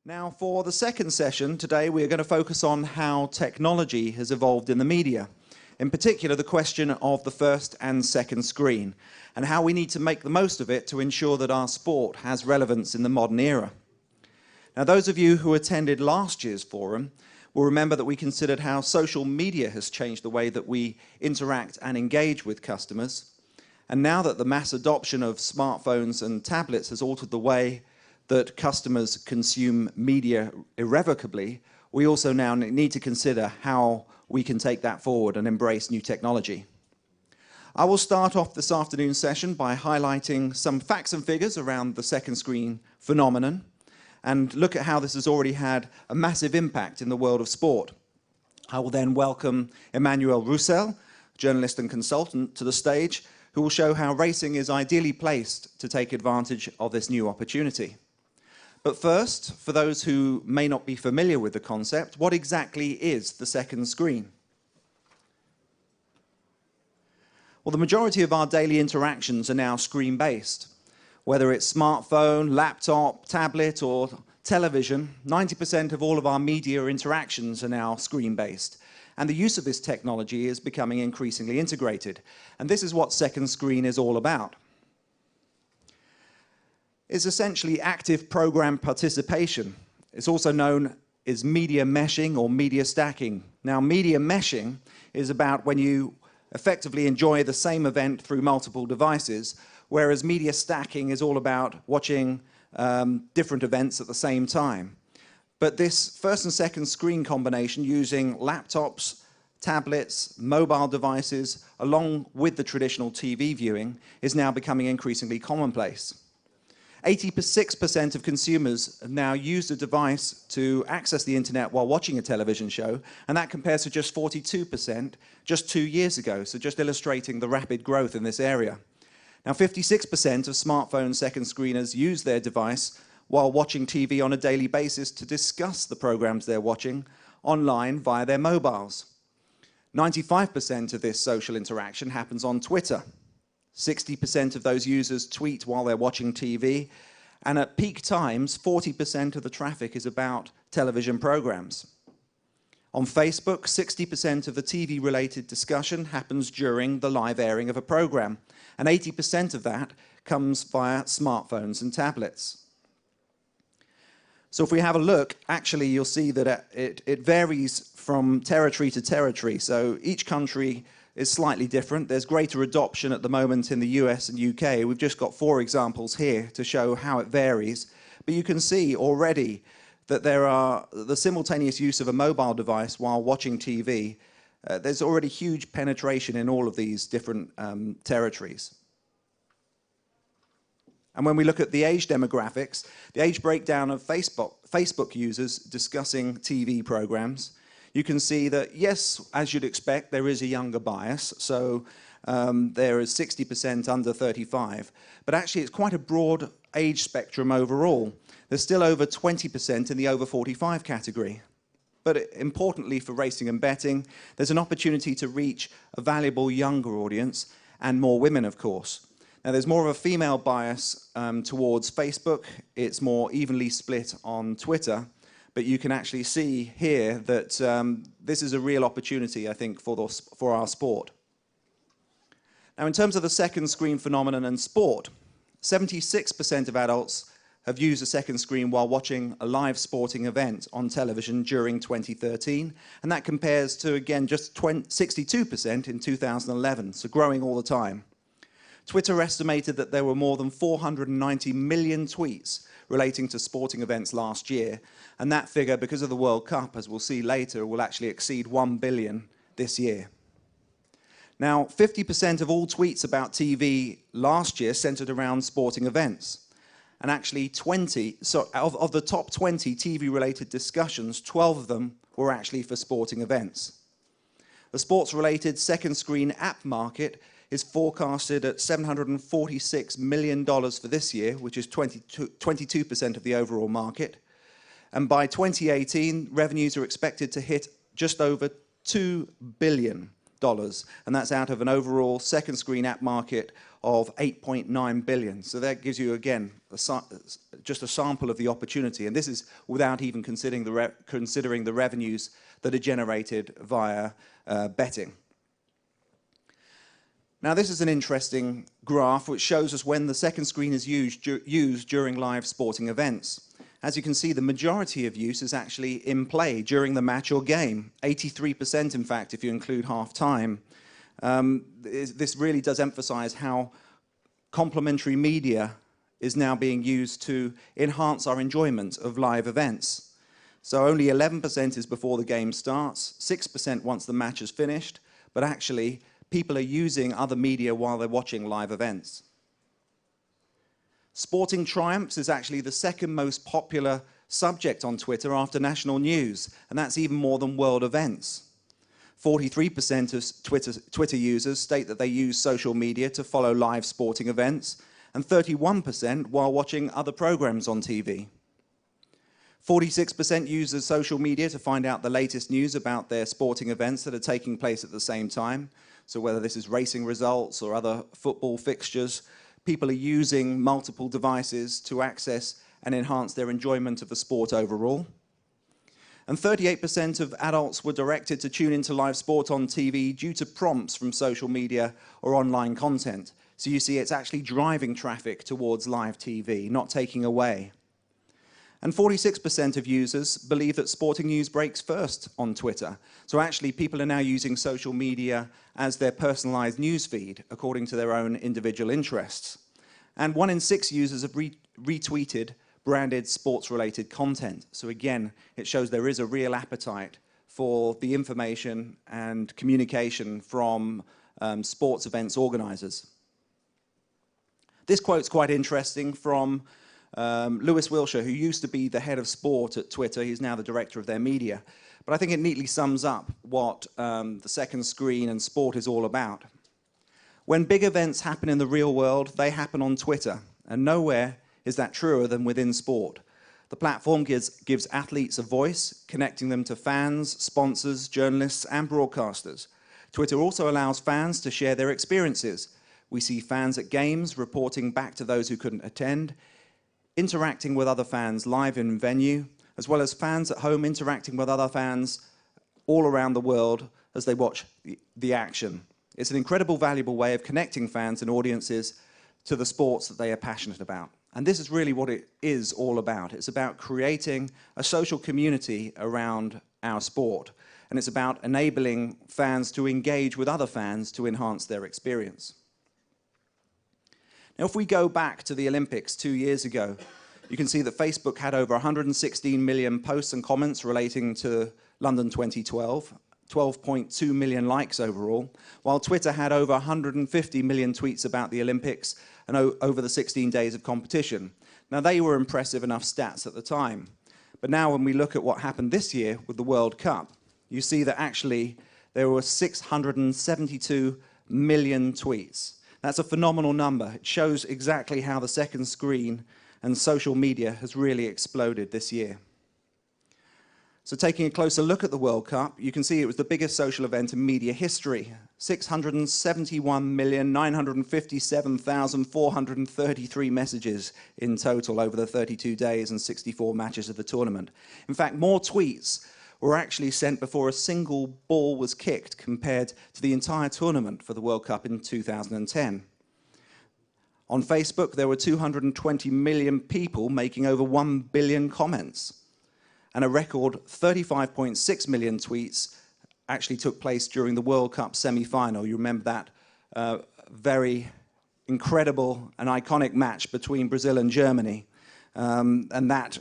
Now, for the second session today, we are going to focus on how technology has evolved in the media. In particular, the question of the first and second screen, and how we need to make the most of it to ensure that our sport has relevance in the modern era. Now, those of you who attended last year's forum will remember that we considered how social media has changed the way that we interact and engage with customers. And now that the mass adoption of smartphones and tablets has altered the way that customers consume media irrevocably, we also now need to consider how we can take that forward and embrace new technology. I will start off this afternoon's session by highlighting some facts and figures around the second screen phenomenon and look at how this has already had a massive impact in the world of sport. I will then welcome Emmanuel Roussel, journalist and consultant, to the stage, who will show how racing is ideally placed to take advantage of this new opportunity. But first, for those who may not be familiar with the concept, what exactly is the second screen? Well, the majority of our daily interactions are now screen-based. Whether it's smartphone, laptop, tablet, or television, 90% of all of our media interactions are now screen-based. And the use of this technology is becoming increasingly integrated. And this is what second screen is all about. It's essentially active program participation. It's also known as media meshing or media stacking. Now, media meshing is about when you effectively enjoy the same event through multiple devices, whereas media stacking is all about watching different events at the same time. But this first and second screen combination using laptops, tablets, mobile devices, along with the traditional TV viewing, is now becoming increasingly commonplace. 86% of consumers now use a device to access the internet while watching a television show, and that compares to just 42% just 2 years ago, so just illustrating the rapid growth in this area. Now, 56% of smartphone second screeners use their device while watching TV on a daily basis to discuss the programs they're watching online via their mobiles. 95% of this social interaction happens on Twitter. 60% of those users tweet while they're watching TV, and at peak times, 40% of the traffic is about television programs. On Facebook, 60% of the TV-related discussion happens during the live airing of a program, and 80% of that comes via smartphones and tablets. So if we have a look, actually you'll see that it varies from territory to territory. So each country is slightly different. There's greater adoption at the moment in the US and UK. We've just got 4 examples here to show how it varies. But you can see already that the simultaneous use of a mobile device while watching TV, there's already huge penetration in all of these different territories. And when we look at the age demographics, the age breakdown of Facebook users discussing TV programs, you can see that, yes, as you'd expect, there is a younger bias. So there is 60% under 35. But actually, it's quite a broad age spectrum overall. There's still over 20% in the over 45 category. But importantly for racing and betting, there's an opportunity to reach a valuable younger audience and more women, of course. Now, there's more of a female bias towards Facebook. It's more evenly split on Twitter. But you can actually see here that this is a real opportunity, I think, for our sport. Now, in terms of the second screen phenomenon and sport, 76% of adults have used a second screen while watching a live sporting event on television during 2013. And that compares to, again, just 62% in 2011, so growing all the time. Twitter estimated that there were more than 490 million tweets relating to sporting events last year. And that figure, because of the World Cup, as we'll see later, will actually exceed 1 billion this year. Now, 50% of all tweets about TV last year centered around sporting events. And actually, of the top 20 TV-related discussions, 12 of them were actually for sporting events. The sports-related second screen app market is forecasted at $746 million for this year, which is 22% of the overall market. And by 2018, revenues are expected to hit just over $2 billion. And that's out of an overall second screen app market of 8.9 billion. So that gives you, again, just a sample of the opportunity. And this is without even considering the revenues that are generated via betting. Now, this is an interesting graph which shows us when the second screen is used during live sporting events. As you can see, the majority of use is actually in play during the match or game. 83%, in fact, if you include half-time. This really does emphasize how complementary media is now being used to enhance our enjoyment of live events. So only 11% is before the game starts, 6% once the match is finished, but actually people are using other media while they're watching live events. Sporting triumphs is actually the second most popular subject on Twitter after national news, and that's even more than world events. 43% of Twitter users state that they use social media to follow live sporting events, and 31% while watching other programs on TV. 46% use social media to find out the latest news about their sporting events that are taking place at the same time. So whether this is racing results or other football fixtures, people are using multiple devices to access and enhance their enjoyment of the sport overall. And 38% of adults were directed to tune into live sport on TV due to prompts from social media or online content. So you see it's actually driving traffic towards live TV, not taking away. And 46% of users believe that sporting news breaks first on Twitter. So actually people are now using social media as their personalized news feed according to their own individual interests. And 1 in 6 users have retweeted branded sports-related content. So again, it shows there is a real appetite for the information and communication from sports events organizers. This quote's quite interesting from Lewis Wilshire, who used to be the head of sport at Twitter. He's now the director of their media. But I think it neatly sums up what the second screen and sport is all about. When big events happen in the real world, they happen on Twitter, and nowhere is that truer than within sport. The platform gives athletes a voice, connecting them to fans, sponsors, journalists, and broadcasters. Twitter also allows fans to share their experiences. We see fans at games reporting back to those who couldn't attend, interacting with other fans live in venue, as well as fans at home interacting with other fans all around the world as they watch the action. It's an incredible, valuable way of connecting fans and audiences to the sports that they are passionate about. And this is really what it is all about. It's about creating a social community around our sport. And it's about enabling fans to engage with other fans to enhance their experience. Now, if we go back to the Olympics 2 years ago, you can see that Facebook had over 116 million posts and comments relating to London 2012, 12.2 million likes overall, while Twitter had over 150 million tweets about the Olympics and over the 16 days of competition. Now, they were impressive enough stats at the time. But now when we look at what happened this year with the World Cup, you see that actually there were 672 million tweets. That's a phenomenal number. It shows exactly how the second screen and social media has really exploded this year. So taking a closer look at the World Cup, you can see it was the biggest social event in media history. 671,957,433 messages in total over the 32 days and 64 matches of the tournament. In fact, more tweets were actually sent before a single ball was kicked compared to the entire tournament for the World Cup in 2010. On Facebook, there were 220 million people making over 1 billion comments. And a record 35.6 million tweets actually took place during the World Cup semi-final. You remember that very incredible and iconic match between Brazil and Germany. And that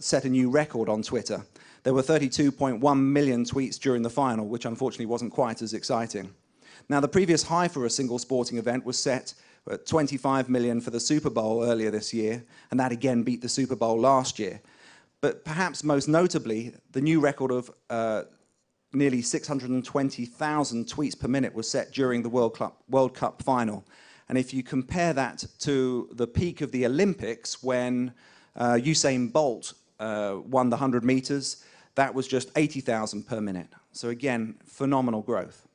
set a new record on Twitter. There were 32.1 million tweets during the final, which unfortunately wasn't quite as exciting. Now, the previous high for a single sporting event was set at 25 million for the Super Bowl earlier this year, and that again beat the Super Bowl last year. But perhaps most notably, the new record of nearly 620,000 tweets per minute was set during the World Cup final. And if you compare that to the peak of the Olympics, when Usain Bolt won the 100 meters, that was just 80,000 per minute. So again, phenomenal growth.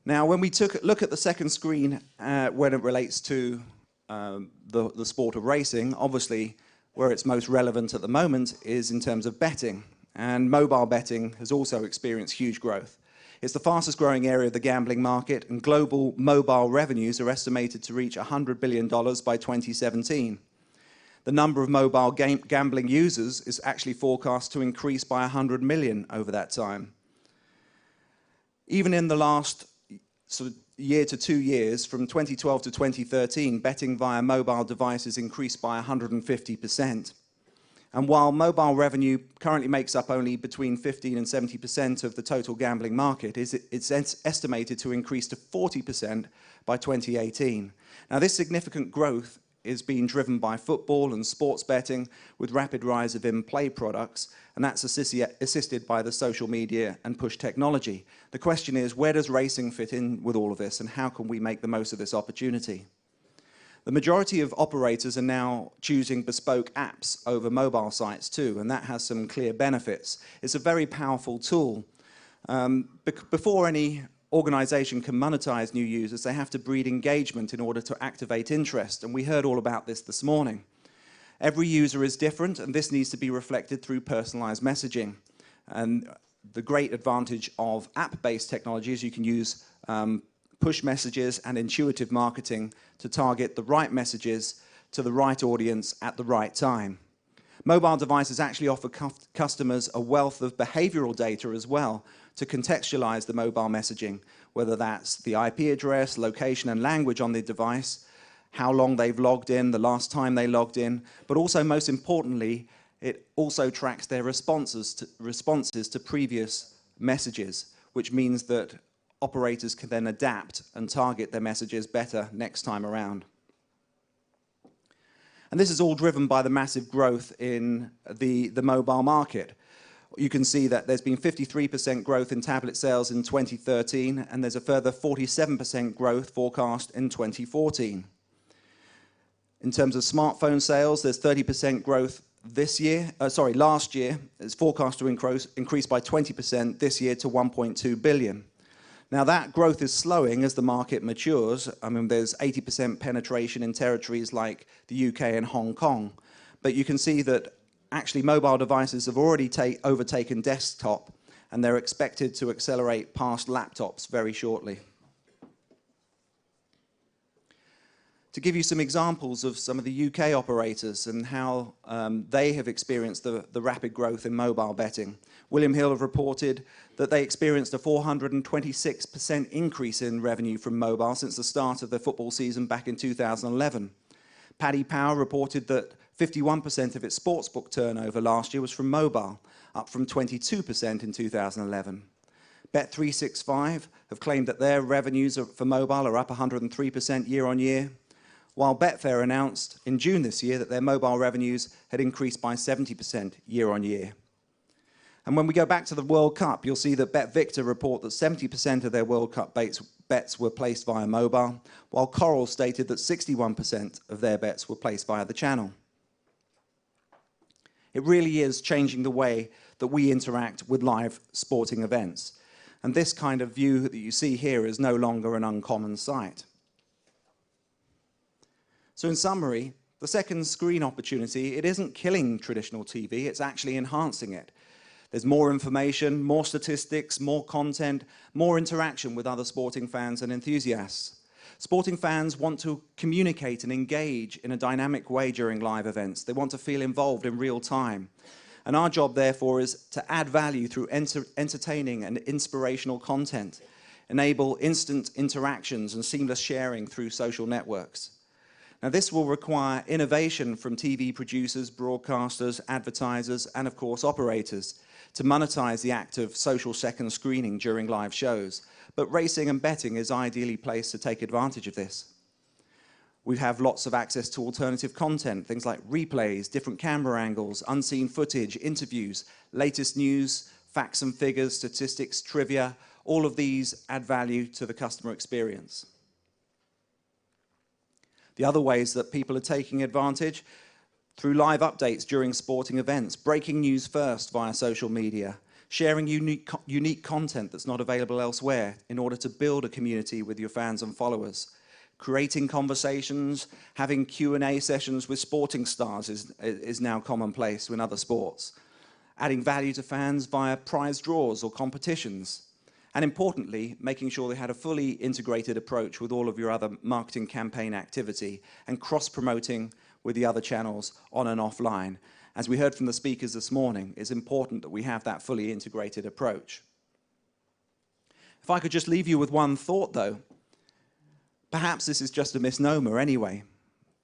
Now, when we look at the second screen when it relates to the sport of racing, obviously where it's most relevant at the moment is in terms of betting. And mobile betting has also experienced huge growth. It's the fastest growing area of the gambling market, and global mobile revenues are estimated to reach $100 billion by 2017. The number of mobile gambling users is actually forecast to increase by 100 million over that time. Even in the last sort of year to 2 years, from 2012 to 2013, betting via mobile devices increased by 150%. And while mobile revenue currently makes up only between 15 and 70% of the total gambling market, it's estimated to increase to 40% by 2018. Now, this significant growth is being driven by football and sports betting, with rapid rise of in-play products, and that's assisted by the social media and push technology. The question is, where does racing fit in with all of this, and how can we make the most of this opportunity? The majority of operators are now choosing bespoke apps over mobile sites too, and that has some clear benefits. It's a very powerful tool. Before any organization can monetize new users, they have to breed engagement in order to activate interest, and we heard all about this morning. Every user is different, and this needs to be reflected through personalized messaging. And the great advantage of app-based technology is you can use push messages and intuitive marketing to target the right messages to the right audience at the right time. Mobile devices actually offer customers a wealth of behavioral data as well to contextualize the mobile messaging, whether that's the IP address, location and language on the device, how long they've logged in, the last time they logged in, but also most importantly, it also tracks their responses to previous messages, which means that operators can then adapt and target their messages better next time around. And this is all driven by the massive growth in the mobile market. You can see that there's been 53% growth in tablet sales in 2013, and there's a further 47% growth forecast in 2014. In terms of smartphone sales, there's 30% growth last year. It's forecast to increase by 20% this year to 1.2 billion. Now, that growth is slowing as the market matures. I mean, there's 80% penetration in territories like the UK and Hong Kong. But you can see that actually mobile devices have already overtaken desktop, and they're expected to accelerate past laptops very shortly. To give you some examples of some of the UK operators and how they have experienced the rapid growth in mobile betting, William Hill have reported that they experienced a 426% increase in revenue from mobile since the start of the football season back in 2011. Paddy Power reported that 51% of its sportsbook turnover last year was from mobile, up from 22% in 2011. Bet365 have claimed that their revenues for mobile are up 103% year on year, while Betfair announced in June this year that their mobile revenues had increased by 70% year on year. And when we go back to the World Cup, you'll see that BetVictor report that 70% of their World Cup bets were placed via mobile, while Coral stated that 61% of their bets were placed via the channel. It really is changing the way that we interact with live sporting events. And this kind of view that you see here is no longer an uncommon sight. So in summary, the second screen opportunity, it isn't killing traditional TV, it's actually enhancing it. There's more information, more statistics, more content, more interaction with other sporting fans and enthusiasts. Sporting fans want to communicate and engage in a dynamic way during live events. They want to feel involved in real time. And our job, therefore, is to add value through entertaining and inspirational content, enable instant interactions and seamless sharing through social networks. Now, this will require innovation from TV producers, broadcasters, advertisers, and of course, operators to monetize the act of social second screening during live shows. But racing and betting is ideally placed to take advantage of this. We have lots of access to alternative content, things like replays, different camera angles, unseen footage, interviews, latest news, facts and figures, statistics, trivia. All of these add value to the customer experience. The other ways that people are taking advantage through live updates during sporting events, breaking news first via social media, sharing unique content that's not available elsewhere in order to build a community with your fans and followers, creating conversations, having Q&A sessions with sporting stars is now commonplace in other sports, adding value to fans via prize draws or competitions, and importantly, making sure they had a fully integrated approach with all of your other marketing campaign activity and cross-promoting with the other channels on and offline. As we heard from the speakers this morning, it's important that we have that fully integrated approach. If I could just leave you with one thought, though, perhaps this is just a misnomer anyway.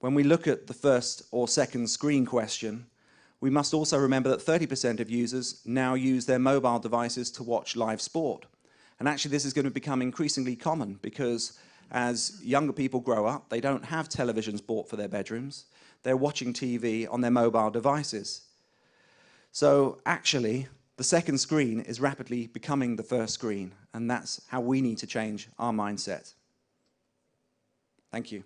When we look at the first or second screen question, we must also remember that 30% of users now use their mobile devices to watch live sport. And actually this is going to become increasingly common because as younger people grow up, they don't have televisions bought for their bedrooms. They're watching TV on their mobile devices. So actually, the second screen is rapidly becoming the first screen, and that's how we need to change our mindset. Thank you.